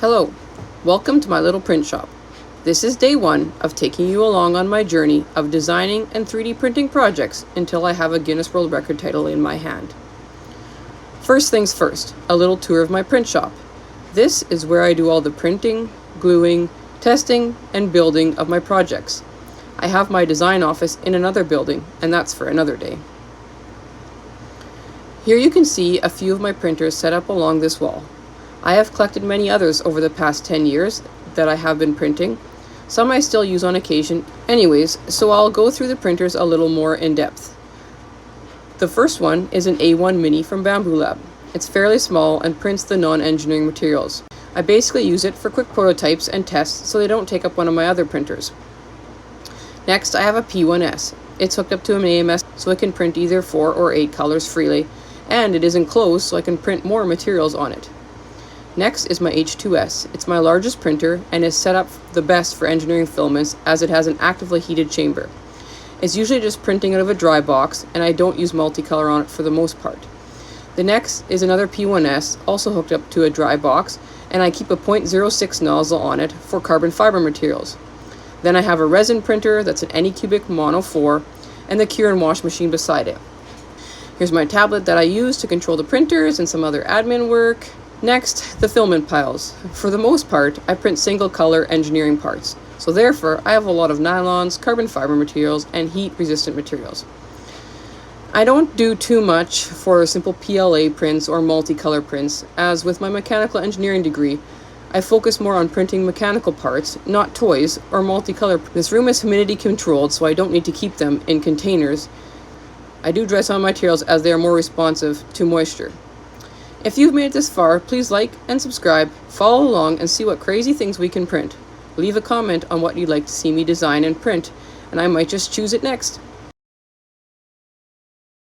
Hello, welcome to my little print shop. This is day 1 of taking you along on my journey of designing and 3D printing projects until I have a Guinness World Record title in my hand. First things first, a little tour of my print shop. This is where I do all the printing, gluing, testing, and building of my projects. I have my design office in another building, and that's for another day. Here you can see a few of my printers set up along this wall. I have collected many others over the past 10 years that I have been printing. Some I still use on occasion. Anyways, so I'll go through the printers a little more in depth. The first one is an A1 Mini from Bamboo Lab. It's fairly small and prints the non-engineering materials. I basically use it for quick prototypes and tests so they don't take up one of my other printers. Next, I have a P1S. It's hooked up to an AMS so it can print either 4 or 8 colors freely, and it is enclosed so I can print more materials on it. Next is my H2S. It's my largest printer and is set up the best for engineering filaments as it has an actively heated chamber. It's usually just printing out of a dry box, and I don't use multicolor on it for the most part. The next is another P1S, also hooked up to a dry box, and I keep a .06 nozzle on it for carbon fiber materials. Then I have a resin printer that's an Anycubic Mono 4 and the cure and wash machine beside it. Here's my tablet that I use to control the printers and some other admin work. Next, the filament piles. For the most part, I print single color engineering parts, so therefore I have a lot of nylons, carbon fiber materials, and heat resistant materials. I don't do too much for simple PLA prints or multicolor prints, as with my mechanical engineering degree, I focus more on printing mechanical parts, not toys or multicolor. This room is humidity controlled, so I don't need to keep them in containers. I do dry some materials as they are more responsive to moisture. If you've made it this far, please like and subscribe, follow along and see what crazy things we can print. Leave a comment on what you'd like to see me design and print, and I might just choose it next.